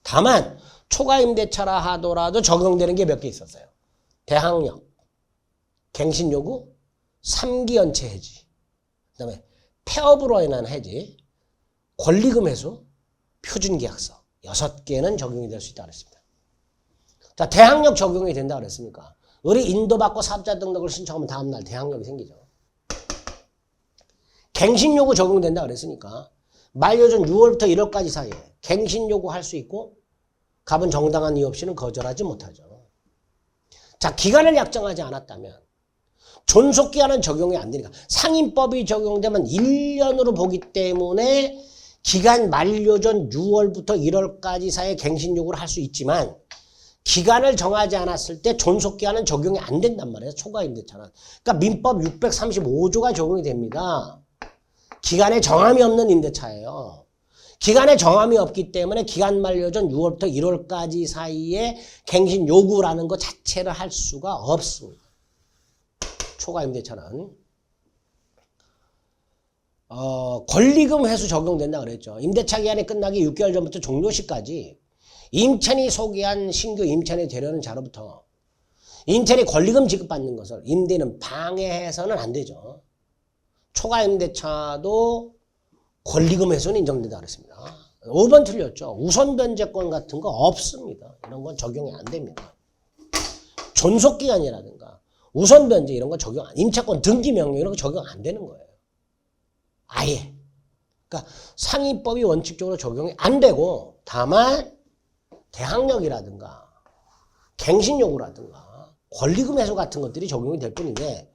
다만 초과임대차라 하더라도 적용되는 게 몇 개 있었어요. 대항력, 갱신요구, 3기 연체 해지, 그 다음에 폐업으로 인한 해지, 권리금 회수, 표준계약서 6개는 적용이 될 수 있다고 했습니다. 자, 대항력 적용이 된다고 그랬습니까? 을이 인도받고 사업자 등록을 신청하면 다음날 대항력이 생기죠. 갱신요구 적용된다고 그랬으니까 만료전 6월부터 1월까지 사이에 갱신요구 할 수 있고 갑은 정당한 이유 없이는 거절하지 못하죠. 자, 기간을 약정하지 않았다면 존속기한은 적용이 안 되니까 상인법이 적용되면 1년으로 보기 때문에 기간 만료 전 6월부터 1월까지 사이에 갱신요구를 할 수 있지만 기간을 정하지 않았을 때 존속기한은 적용이 안 된단 말이에요. 초과임대차는. 그러니까 민법 635조가 적용이 됩니다. 기간에 정함이 없는 임대차예요. 기간에 정함이 없기 때문에 기간 만료 전 6월부터 1월까지 사이에 갱신 요구라는 것 자체를 할 수가 없습니다. 초과임대차는. 권리금 회수 적용된다 그랬죠. 임대차 기간이 끝나기 6개월 전부터 종료 시까지 임차인이 소개한 신규 임차인이 되려는 자로부터 임차인이 권리금 지급받는 것을 임대인은 방해해서는 안 되죠. 초과임대차도 권리금 회수는 인정된다 그랬습니다. 5번 틀렸죠. 우선 변제권 같은 거 없습니다. 이런 건 적용이 안 됩니다. 존속기간이라든가 우선 변제 이런 거 적용 안, 임차권 등기 명령 이런 거 적용 안 되는 거예요. 아예. 그러니까 상위법이 원칙적으로 적용이 안 되고 다만 대항력이라든가 갱신요구라든가 권리금 해소 같은 것들이 적용이 될 뿐인데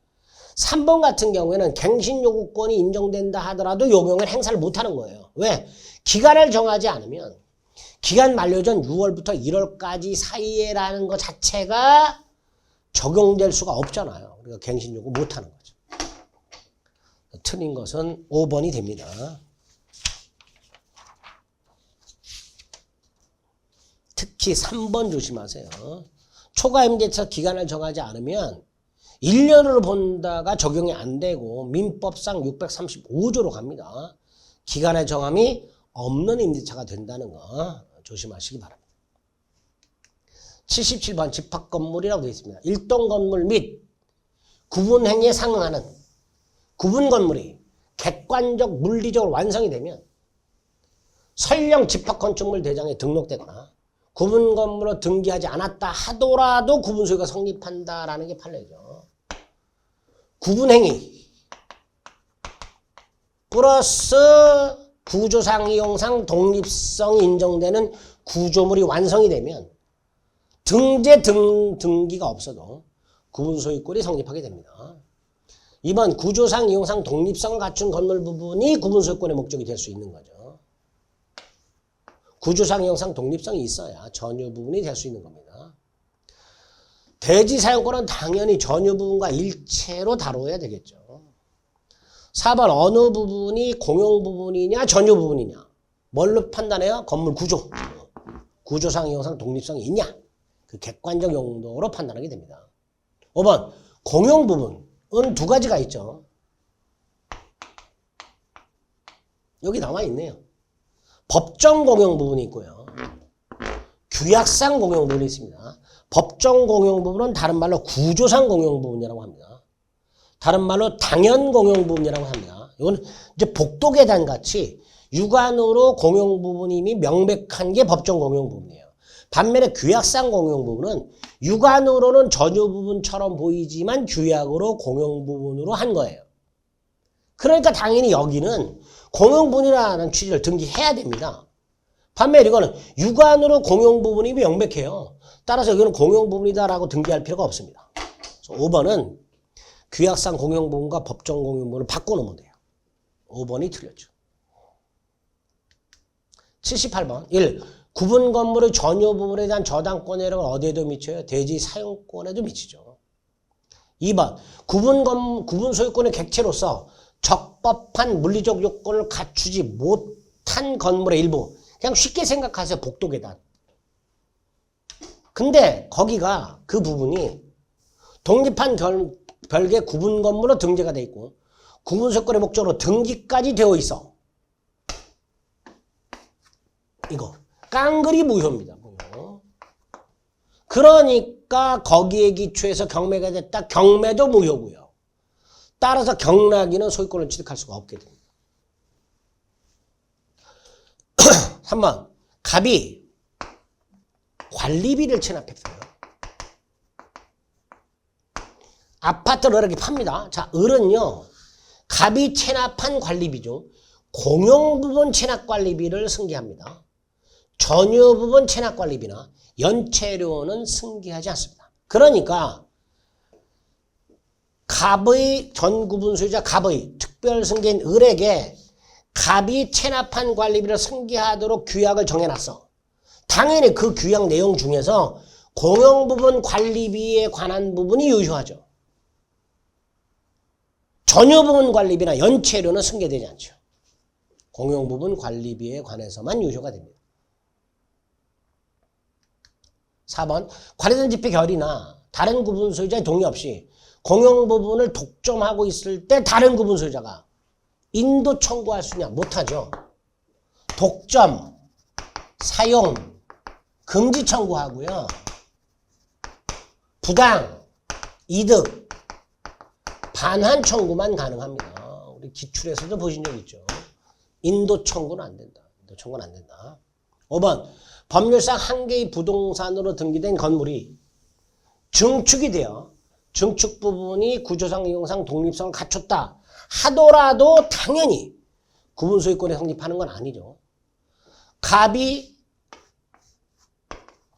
3번 같은 경우에는 갱신요구권이 인정된다 하더라도 요경을 행사를 못하는 거예요. 왜? 기간을 정하지 않으면 기간 만료 전 6월부터 1월까지 사이에라는 것 자체가 적용될 수가 없잖아요. 우리가 갱신요구 못하는 거죠. 틀린 것은 5번이 됩니다. 특히 3번 조심하세요. 초과임대차 기간을 정하지 않으면 1년으로 본다가 적용이 안 되고 민법상 635조로 갑니다. 기간의 정함이 없는 임대차가 된다는 거 조심하시기 바랍니다. 77번 집합건물이라고 되어 있습니다. 일동 건물 및 구분행위에 상응하는 구분 건물이 객관적 물리적으로 완성이 되면 설령 집합건축물 대장에 등록되거나 구분 건물로 등기하지 않았다 하더라도 구분 소유가 성립한다라는 게 판례죠. 구분행위 플러스 구조상 이용상 독립성이 인정되는 구조물이 완성이 되면 등기가 없어도 구분 소유권이 성립하게 됩니다. 2번 구조상 이용상 독립성을 갖춘 건물 부분이 구분 소유권의 목적이 될 수 있는 거죠. 구조상 이용상 독립성이 있어야 전유 부분이 될 수 있는 겁니다. 대지 사용권은 당연히 전유 부분과 일체로 다뤄야 되겠죠. 4번 어느 부분이 공용 부분이냐 전유 부분이냐. 뭘로 판단해요? 건물 구조. 구조상 이용상 독립성이 있냐. 그 객관적 용도로 판단하게 됩니다. 5번 공용 부분은 두 가지가 있죠. 여기 나와 있네요. 법정 공용 부분이 있고요. 규약상 공용 부분이 있습니다. 법정 공용 부분은 다른 말로 구조상 공용 부분이라고 합니다. 다른 말로 당연 공용 부분이라고 합니다. 이건 이제 복도계단 같이 육안으로 공용 부분이 이미 명백한 게 법정 공용 부분이에요. 반면에 규약상 공용 부분은 육안으로는 전유 부분처럼 보이지만 규약으로 공용 부분으로 한 거예요. 그러니까 당연히 여기는 공용 부분이라는 취지를 등기해야 됩니다. 반면에 이거는 육안으로 공용 부분이 명백해요. 따라서 여기는 공용 부분이다라고 등기할 필요가 없습니다. 그래서 5번은 규약상 공용 부분과 법정 공용 부분을 바꿔놓으면 돼요. 5번이 틀렸죠. 78번 1. 구분 건물의 전유 부분에 대한 저당권의 이력은 어디에도 미쳐요? 대지 사용권에도 미치죠. 2번 구분 소유권의 객체로서 적법한 물리적 요건을 갖추지 못한 건물의 일부. 그냥 쉽게 생각하세요. 복도계단. 근데 거기가 그 부분이 독립한 별개 구분 건물로 등재가 돼 있고 구분 소유권의 목적으로 등기까지 되어 있어. 이거 깡그리 무효입니다. 무효. 그러니까 거기에 기초해서 경매가 됐다. 경매도 무효고요. 따라서 경락인은 소유권을 취득할 수가 없게 됩니다. 3번 갑이 관리비를 체납했어요. 아파트를 이렇게 팝니다. 자, 을은요. 갑이 체납한 관리비죠. 공용부분 체납관리비를 승계합니다. 전유부분 체납관리비나 연체료는 승계하지 않습니다. 그러니까 갑의 전구분 소유자 갑의 특별승계인 을에게 갑이 체납한 관리비를 승계하도록 규약을 정해놨어. 당연히 그 규약 내용 중에서 공용부분 관리비에 관한 부분이 유효하죠. 전유부분 관리비나 연체료는 승계되지 않죠. 공용부분 관리비에 관해서만 유효가 됩니다. 4번 관리된 집회 결의나 다른 구분 소유자의 동의 없이 공용 부분을 독점하고 있을 때 다른 구분 소유자가 인도 청구할 수 있냐? 못하죠. 독점, 사용, 금지 청구하고요. 부당, 이득, 반환 청구만 가능합니다. 우리 기출에서도 보신 적 있죠. 인도 청구는 안 된다. 또 청구는 안 된다. 5번 법률상 한 개의 부동산으로 등기된 건물이 증축이 되어 증축 부분이 구조상 이용상 독립성을 갖췄다 하더라도 당연히 구분소유권이 성립하는 건 아니죠. 갑이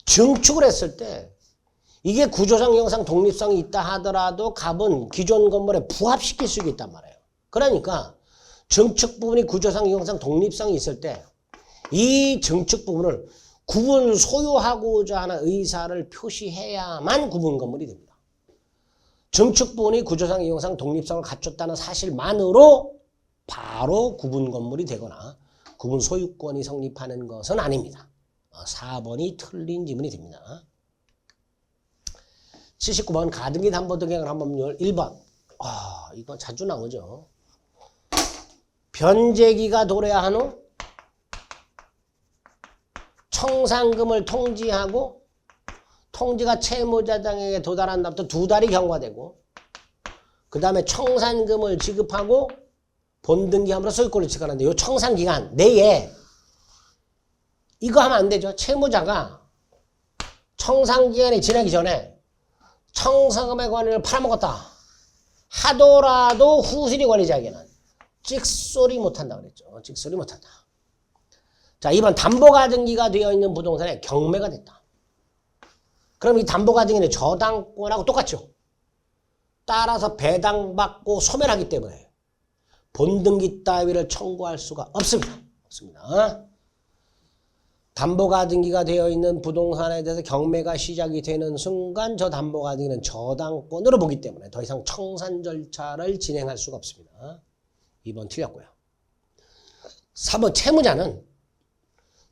증축을 했을 때 이게 구조상 이용상 독립성이 있다 하더라도 갑은 기존 건물에 부합시킬 수 있단 말이에요. 그러니까 증축 부분이 구조상 이용상 독립성이 있을 때 이 증축 부분을 구분 소유하고자 하는 의사를 표시해야만 구분 건물이 됩니다. 증축 부분이 구조상 이용상 독립성을 갖췄다는 사실만으로 바로 구분 건물이 되거나 구분 소유권이 성립하는 것은 아닙니다. 4번이 틀린 지문이 됩니다. 79번 가등기 담보등기관 한법률 1번. 이거 자주 나오죠. 변제기가 도래한 후 청산금을 통지하고 통지가 채무자장에게 도달한 날부터 2달이 경과되고 그 다음에 청산금을 지급하고 본등기함으로 소유권을 취득하는데 이 청산기간 내에 이거 하면 안 되죠. 채무자가 청산기간이 지나기 전에 청산금의 권리를 팔아먹었다 하더라도 후순위 권리자에게는 찍소리 못한다 그랬죠. 찍소리 못한다. 자, 2번 담보가등기가 되어 있는 부동산에 경매가 됐다. 그럼 이 담보가등기는 저당권하고 똑같죠. 따라서 배당받고 소멸하기 때문에 본등기 따위를 청구할 수가 없습니다. 없습니다. 담보가등기가 되어 있는 부동산에 대해서 경매가 시작이 되는 순간 저 담보가등기는 저당권으로 보기 때문에 더 이상 청산 절차를 진행할 수가 없습니다. 2번 틀렸고요. 3번 채무자는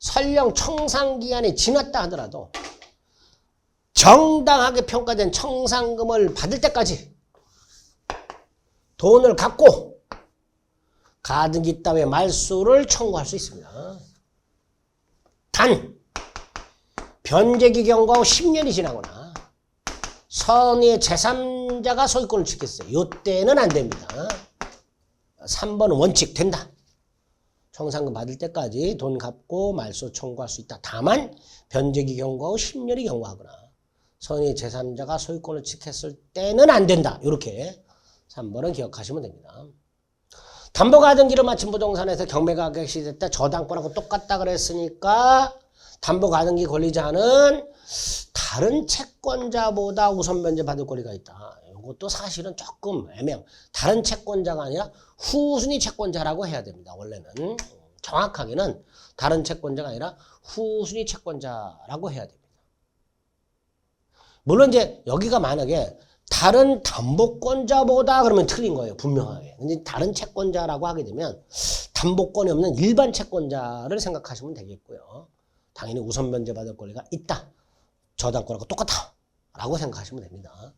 설령 청산기한이 지났다 하더라도 정당하게 평가된 청산금을 받을 때까지 돈을 갖고 가등기 따위의 말소를 청구할 수 있습니다. 단 변제기 경과 후 10년이 지나거나 선의의 제3자가 소유권을 취득했어요. 이때는 안 됩니다. 3번은 원칙 된다. 청산금 받을 때까지 돈 갚고 말소 청구할 수 있다. 다만 변제기 경과 후 10년이 경과하거나 선의 제3자가 소유권을 취득했을 때는 안 된다. 이렇게 3번은 기억하시면 됩니다. 담보가등기를 마친 부동산에서 경매가 개시됐다. 저당권하고 똑같다 그랬으니까 담보가등기 권리자는 다른 채권자보다 우선 변제 받을 권리가 있다. 이것도 사실은 조금 애매해요. 다른 채권자가 아니라 후순위 채권자라고 해야 됩니다. 원래는 정확하게는 다른 채권자가 아니라 후순위 채권자라고 해야 됩니다. 물론 이제 여기가 만약에 다른 담보권자보다 그러면 틀린 거예요. 분명하게. 근데 다른 채권자라고 하게 되면 담보권이 없는 일반 채권자를 생각하시면 되겠고요. 당연히 우선 변제 받을 권리가 있다. 저당권하고 똑같다. 라고 생각하시면 됩니다.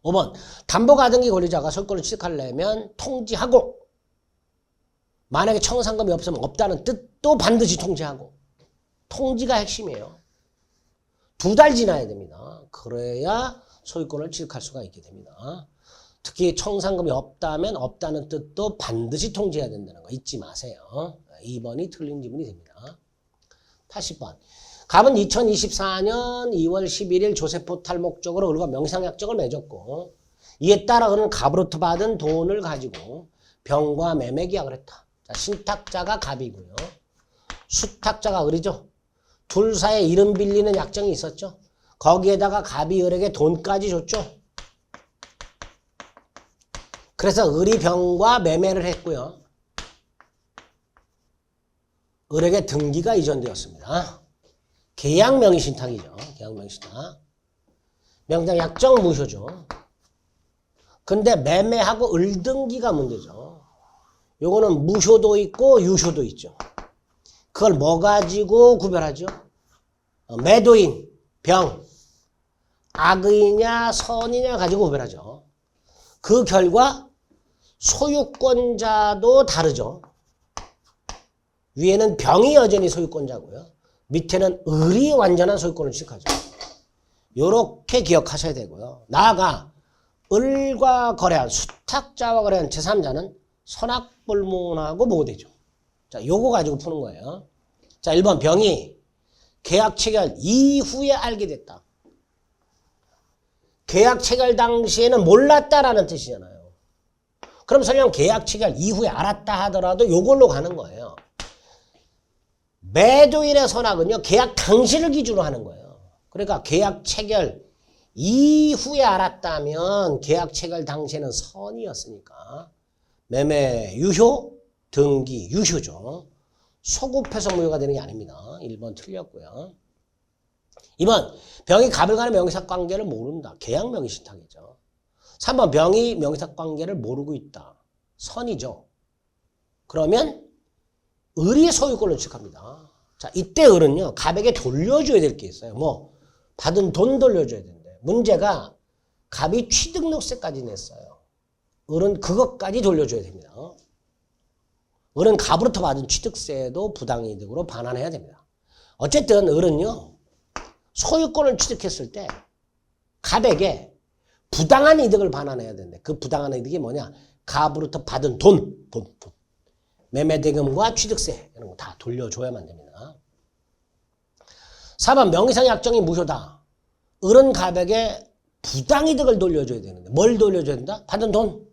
5번 담보가등기 권리자가 소유권을 취득하려면 통지하고 만약에 청산금이 없으면 없다는 뜻도 반드시 통지하고 통지가 핵심이에요. 2달 지나야 됩니다. 그래야 소유권을 취득할 수가 있게 됩니다. 특히 청산금이 없다면 없다는 뜻도 반드시 통지해야 된다는 거 잊지 마세요. 2번이 틀린 지문이 됩니다. 80번 갑은 2024년 2월 11일 조세포탈 목적으로 을과 명상약정을 맺었고 이에 따라 을은 갑으로부터 받은 돈을 가지고 병과 매매 계약을 했다. 자, 신탁자가 갑이고요. 수탁자가 을이죠. 둘 사이에 이름 빌리는 약정이 있었죠. 거기에다가 갑이 을에게 돈까지 줬죠. 그래서 을이 병과 매매를 했고요. 을에게 등기가 이전되었습니다. 계약 명의신탁이죠. 계약 명의신탁. 명장 약정 무효죠. 근데 매매하고 을등기가 문제죠. 요거는 무효도 있고 유효도 있죠. 그걸 뭐 가지고 구별하죠? 매도인, 병, 악의냐 선이냐 가지고 구별하죠. 그 결과 소유권자도 다르죠. 위에는 병이 여전히 소유권자고요. 밑에는 을이 완전한 소유권을 취득하죠. 요렇게 기억하셔야 되고요. 나아가 을과 거래한 수탁자와 거래한 제3자는 선악불문하고 보호되죠. 자, 요거 가지고 푸는 거예요. 자, 1번 병이 계약 체결 이후에 알게 됐다. 계약 체결 당시에는 몰랐다라는 뜻이잖아요. 그럼 설령 계약 체결 이후에 알았다 하더라도 요걸로 가는 거예요. 매도인의 선악은요, 계약 당시를 기준으로 하는 거예요. 그러니까 계약 체결 이후에 알았다면 계약 체결 당시에는 선이었으니까 매매 유효, 등기 유효죠. 소급해서 무효가 되는 게 아닙니다. 1번 틀렸고요. 2번 병이 갑을 간의 명의사관계를 모른다. 계약 명의신탁이죠. 3번 병이 명의사관계를 모르고 있다. 선이죠. 그러면 을이 소유권을 취득합니다. 자, 이때 을은요, 갑에게 돌려줘야 될 게 있어요. 뭐 받은 돈 돌려줘야 되는데 문제가 갑이 취득록세까지 냈어요. 을은 그것까지 돌려줘야 됩니다. 을은 갑으로부터 받은 취득세도 부당이득으로 반환해야 됩니다. 어쨌든 을은요, 소유권을 취득했을 때 갑에게 부당한 이득을 반환해야 되는데 그 부당한 이득이 뭐냐? 갑으로부터 받은 돈. 매매대금과 취득세 이런 거 다 돌려줘야만 됩니다. 4번 명의상 약정이 무효다. 을은 갑에게 부당이득을 돌려줘야 되는데 뭘 돌려줘야 된다? 받은 돈.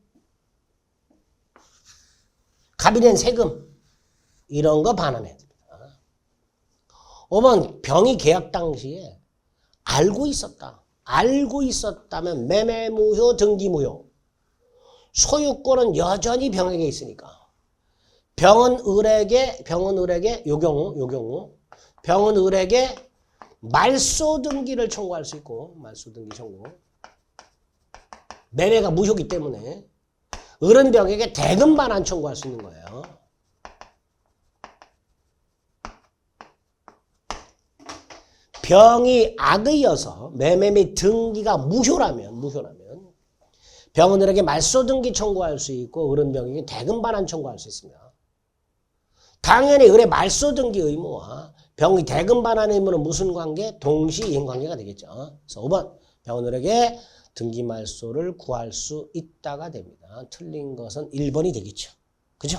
갑이 낸 세금. 이런 거 반환해야 됩니다. 5번 병이 계약 당시에 알고 있었다. 알고 있었다면 매매 무효, 등기 무효. 소유권은 여전히 병에게 있으니까. 병은 을에게 요 경우 병은 을에게 말소 등기를 청구할 수 있고, 말소 등기 청구. 매매가 무효이기 때문에 을은 병에게 대금 반환 청구할 수 있는 거예요. 병이 악의여서 매매 및 등기가 무효라면 병은 을에게 말소 등기 청구할 수 있고 을은 병에게 대금 반환 청구할 수 있습니다. 당연히 을의 말소 등기 의무와 병의 대금 반환 의무는 무슨 관계? 동시 이행 관계가 되겠죠. 그래서 5번 병은 을에게 등기 말소를 구할 수 있다가 됩니다. 틀린 것은 1번이 되겠죠. 그죠?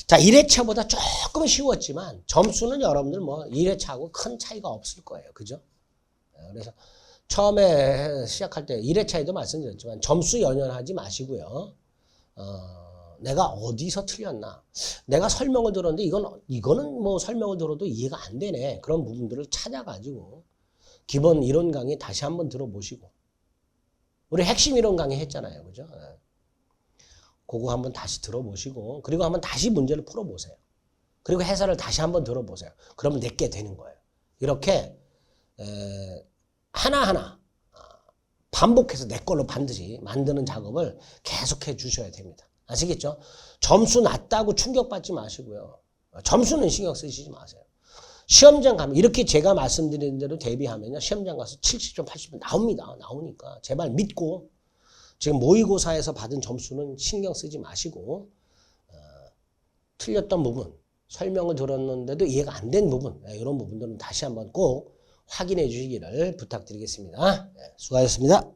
자, 1회차보다 조금 쉬웠지만 점수는 여러분들 뭐 1회차하고 큰 차이가 없을 거예요. 그죠? 그래서 처음에 시작할 때 1회차에도 말씀드렸지만 점수 연연하지 마시고요. 내가 어디서 틀렸나? 내가 설명을 들었는데 이거는 뭐 설명을 들어도 이해가 안 되네. 그런 부분들을 찾아가지고 기본 이론 강의 다시 한번 들어보시고 우리 핵심 이론 강의 했잖아요. 그죠? 그거 한번 다시 들어보시고 그리고 한번 다시 문제를 풀어보세요. 그리고 해설을 다시 한번 들어보세요. 그러면 내게 되는 거예요. 이렇게 하나하나 반복해서 내 걸로 반드시 만드는 작업을 계속해 주셔야 됩니다. 아시겠죠? 점수 낮다고 충격받지 마시고요. 점수는 신경 쓰시지 마세요. 시험장 가면 이렇게 제가 말씀드린 대로 대비하면요. 시험장 가서 70점, 80점 나옵니다. 나오니까 제발 믿고 지금 모의고사에서 받은 점수는 신경 쓰지 마시고 틀렸던 부분, 설명을 들었는데도 이해가 안 된 부분 이런 부분들은 다시 한번 꼭 확인해 주시기를 부탁드리겠습니다. 수고하셨습니다.